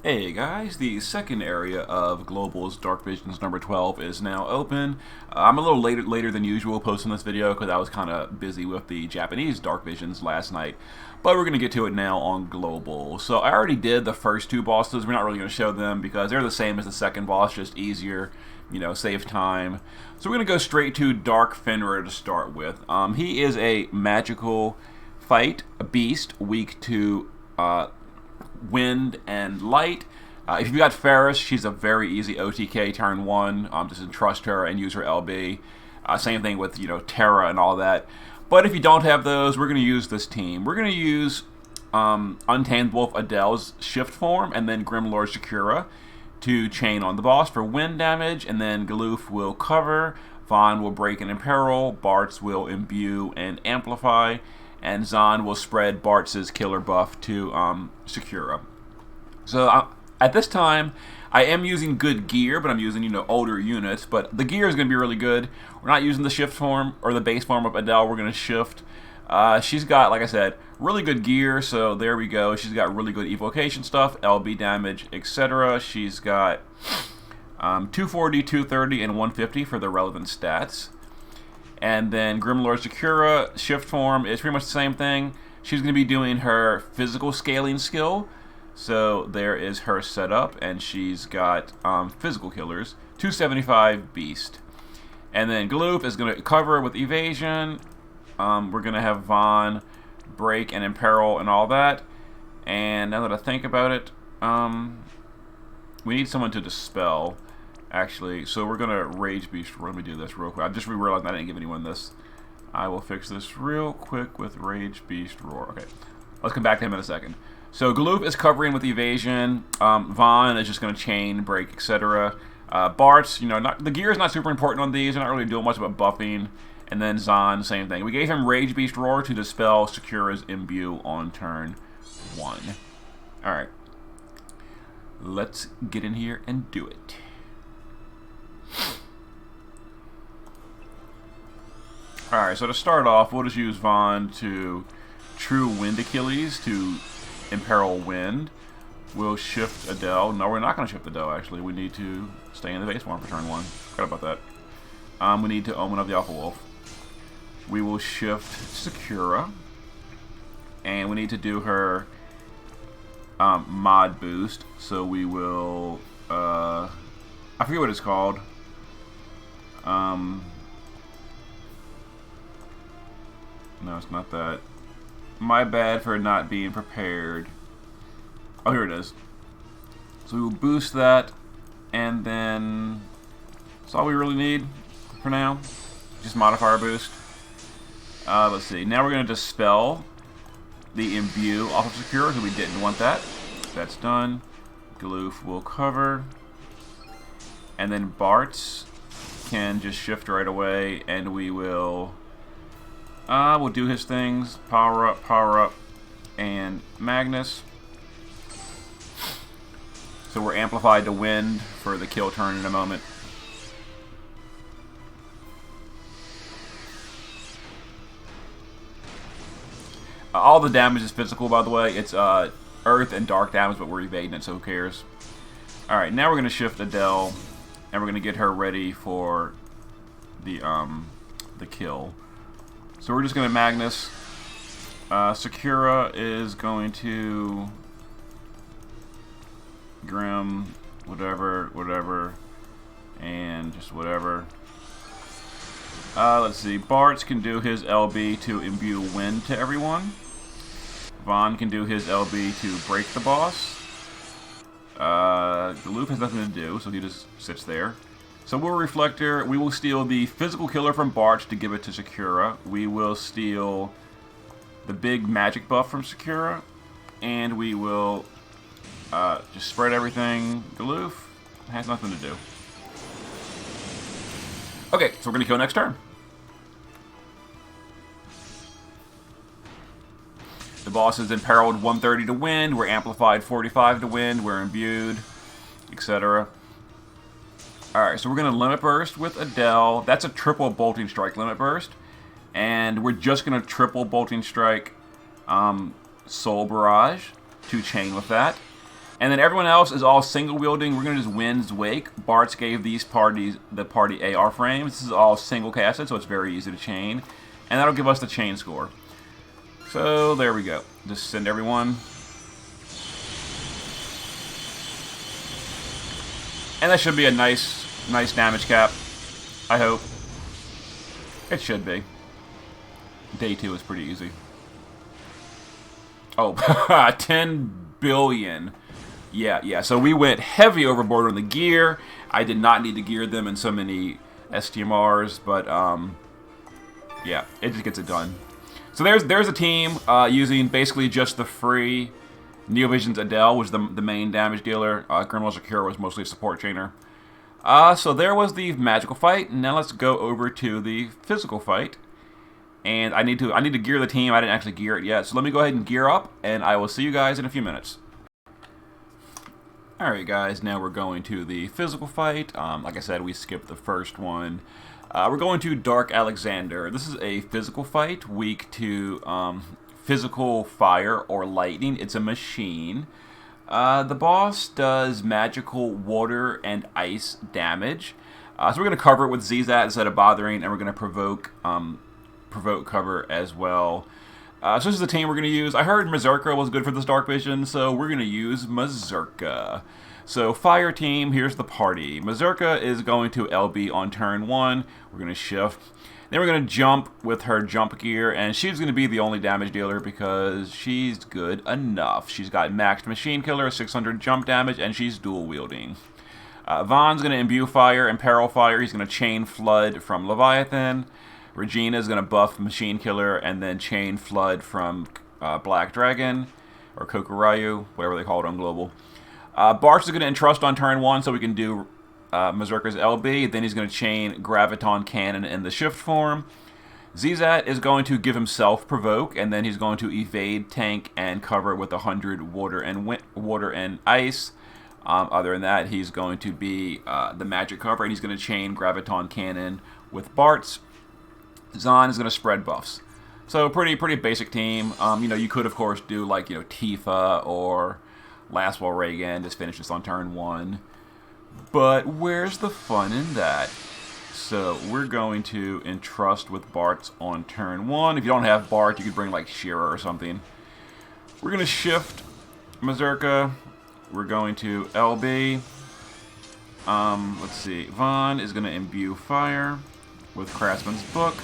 Hey guys, the second area of Global's Dark Visions number 12 is now open. I'm a little later than usual posting this video because I was kind of busy with the Japanese Dark Visions last night. But we're going to get to it now on Global. So I already did the first two bosses. We're not really going to show them because they're the same as the second boss, just easier, save time. So we're going to go straight to Dark Fenrir to start with. He is a magical fight, a beast, weak to wind and light. If you've got Ferris, she's a very easy OTK turn 1. Just entrust her and use her LB. Same thing with Terra and all that. But if you don't have those, we're going to use this team. We're going to use Untamed Wolf Adele's shift form and then Grimlord Sakura to chain on the boss for wind damage, and then Galoof will cover, Vaughn will break and imperil, Bartz will imbue and amplify, and Zahn will spread Bartz's killer buff to Sakura. So at this time, I am using good gear, but I'm using older units. But the gear is going to be really good. We're not using the shift form or the base form of Adele. We're going to shift. She's got, like I said, really good gear. So there we go. She's got really good evocation stuff, LB damage, etc. She's got 240, 230, and 150 for the relevant stats. And then Grimlord Sakura shift form is pretty much the same thing. She's going to be doing her physical scaling skill. So there is her setup, and she's got physical killers, 275 beast. And then Galoof is going to cover with evasion. We're going to have Vaughn break and imperil and all that. And now that I think about it, we need someone to dispel. Actually, so we're gonna Rage Beast. Let me do this real quick. I just realized I didn't give anyone this. I will fix this real quick with Rage Beast Roar. Okay, let's come back to him in a second. So Galoof is covering with evasion. Vaughn is just gonna chain, break, etc. Bartz, the gear is not super important on these. They're not really doing much about buffing. And then Zahn, same thing. We gave him Rage Beast Roar to dispel Sakura's imbue on turn 1. All right, let's get in here and do it. Alright, so to start off, we'll just use Vaughn to True Wind Achilles to imperil wind. We'll shift Adele. No, we're not going to shift Adele, actually. We need to stay in the base form for turn 1. Forgot about that. We need to Omen of the Alpha Wolf. We will shift Sakura. And we need to do her mod boost. So we will... I forget what it's called. No, it's not that. My bad for not being prepared. Oh, here it is. So we will boost that, and then that's all we really need for now. Just modifier boost. Let's see. Now we're going to dispel the imbue off of Sakura because we didn't want that. That's done. Galoof will cover. And then Bartz can just shift right away, and we will we'll do his things. Power up, and Magnus. So we're amplified to wind for the kill turn in a moment. All the damage is physical, by the way. It's earth and dark damage, but we're evading it, so who cares? Alright, now we're going to shift Adele, and we're going to get her ready for the kill. So we're just going to Magnus. Sakura is going to Grim, whatever, and just whatever. Let's see. Bartz can do his LB to imbue wind to everyone. Vaughn can do his LB to break the boss. Galoof has nothing to do, so he just sits there. So we'll Reflector. We will steal the physical killer from Bartz to give it to Sakura. We will steal the big magic buff from Sakura. And we will just spread everything. Galoof has nothing to do. Okay, so we're going to kill next turn. The boss is imperiled 130 to wind. We're amplified 45 to wind. We're imbued, etc. Alright, so we're going to Limit Burst with Adele. That's a triple Bolting Strike Limit Burst. And we're just going to triple Bolting Strike Soul Barrage to chain with that. And then everyone else is all single wielding. We're going to just Wind's Wake. Bart's gave these parties the party AR frames. This is all single casted, so it's very easy to chain. And that'll give us the chain score. So there we go. Just send everyone. And that should be a nice damage cap, I hope. It should be. Day 2 is pretty easy. Oh, 10 billion. Yeah, so we went heavy overboard on the gear. I did not need to gear them in so many STMRs, but yeah, it just gets it done. So there's a team using basically just the free Neovision's Adele was the main damage dealer. Grimlo's Akira was mostly a support chainer. So there was the magical fight. Now let's go over to the physical fight. And I need to gear the team. I didn't actually gear it yet. So let me go ahead and gear up, and I will see you guys in a few minutes. Alright guys, now we're going to the physical fight. Like I said, we skipped the first one. We're going to Dark Alexander. This is a physical fight, weak to physical fire or lightning. It's a machine. The boss does magical water and ice damage. So we're going to cover it with Zizat instead of bothering, and we're going to provoke cover as well. So this is the team we're going to use. I heard Mazurka was good for this Dark Vision, so we're going to use Mazurka. So fire team, here's the party. Mazurka is going to LB on turn 1. We're going to shift. Then we're going to jump with her jump gear, and she's going to be the only damage dealer because she's good enough. She's got maxed machine killer, 600 jump damage, and she's dual wielding. Vaughn's going to imbue fire and peril fire. He's going to chain flood from Leviathan. Regina is going to buff machine killer and then chain flood from Black Dragon or Kokuryu, whatever they call it on global. Bart's is going to entrust on turn 1 so we can do Mazurka's LB. Then he's going to chain Graviton Cannon in the shift form. Zizat is going to give himself provoke, and then he's going to evade tank and cover with 100 water and ice. Other than that, he's going to be the magic cover, and he's going to chain Graviton Cannon with Bart's. Zahn is going to spread buffs. So pretty basic team. You know, you could of course do like, you know, Tifa or Lastwell Reagan, just finish this on turn 1. But where's the fun in that? So we're going to entrust with Bart's on turn 1. If you don't have Bart, you could bring like Shira or something. We're going to shift Mazurka. We're going to LB. Let's see. Vaughn is going to imbue fire with Craftsman's Book.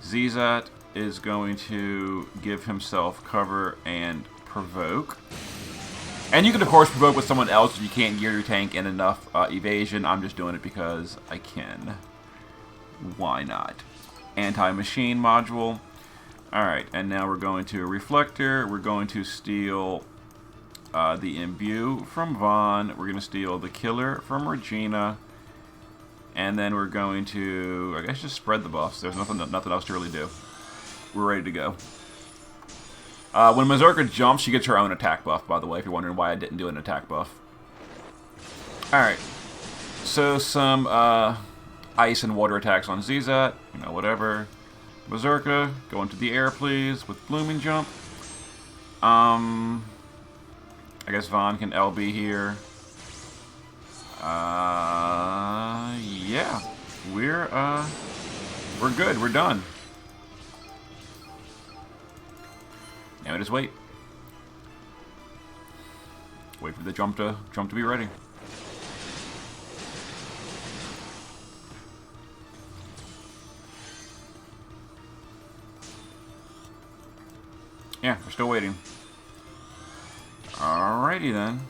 Zizat is going to give himself cover and provoke. And you can, of course, provoke with someone else if you can't gear your tank in enough evasion. I'm just doing it because I can. Why not? Anti-machine module. Alright, and now we're going to Reflector. We're going to steal the Imbue from Vaughn. We're going to steal the Killer from Regina. And then we're going to, I guess, just spread the buffs. There's nothing else to really do. We're ready to go. When Mazurka jumps, she gets her own attack buff, by the way, if you're wondering why I didn't do an attack buff. Alright. So some ice and water attacks on Zizat. You know, whatever. Mazurka, go into the air, please, with Blooming Jump. I guess Vaughn can LB here. Yeah, we're good. We're done. Now we just wait. Wait for the jump to be ready. Yeah, we're still waiting. Alrighty then.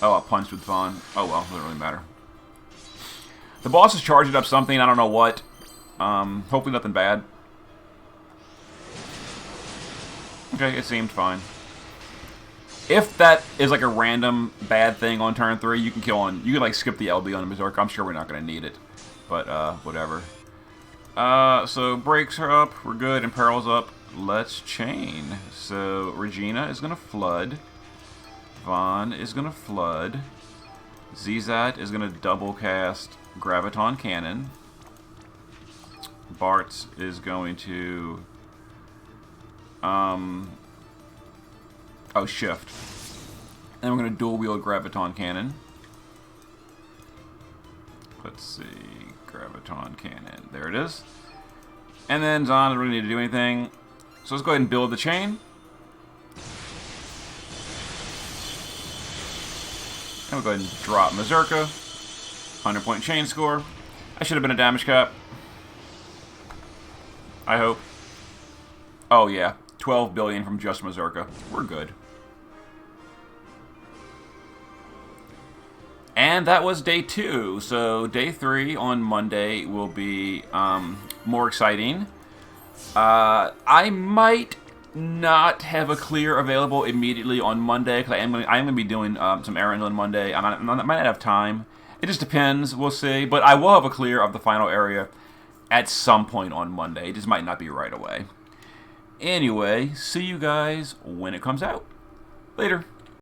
Oh, I punched with Vaughn. Oh well, doesn't really matter. The boss is charging up something, I don't know what. Hopefully nothing bad. Okay, it seemed fine. If that is like a random bad thing on turn 3, you can you can like skip the LB on the Mazurka. I'm sure we're not gonna need it. But whatever. So breaks are up, we're good, and Peril's up. Let's chain. So Regina is gonna flood. Vaughn is gonna flood. Zizat is gonna double cast Graviton Cannon. Bart's is going to shift. And we're going to dual wield Graviton Cannon. Let's see, Graviton Cannon. There it is. And then Zon doesn't really need to do anything. So let's go ahead and build the chain. And we'll go ahead and drop Mazurka. 100-point chain score. I should have been a damage cap. I hope. Oh yeah, 12 billion from just Mazurka. We're good. And that was day 2. So day 3 on Monday will be more exciting. I might not have a clear available immediately on Monday because I am going to be doing some errands on Monday. I might not have time. It just depends. We'll see. But I will have a clear of the final area at some point on Monday. It just might not be right away. Anyway, see you guys when it comes out. Later.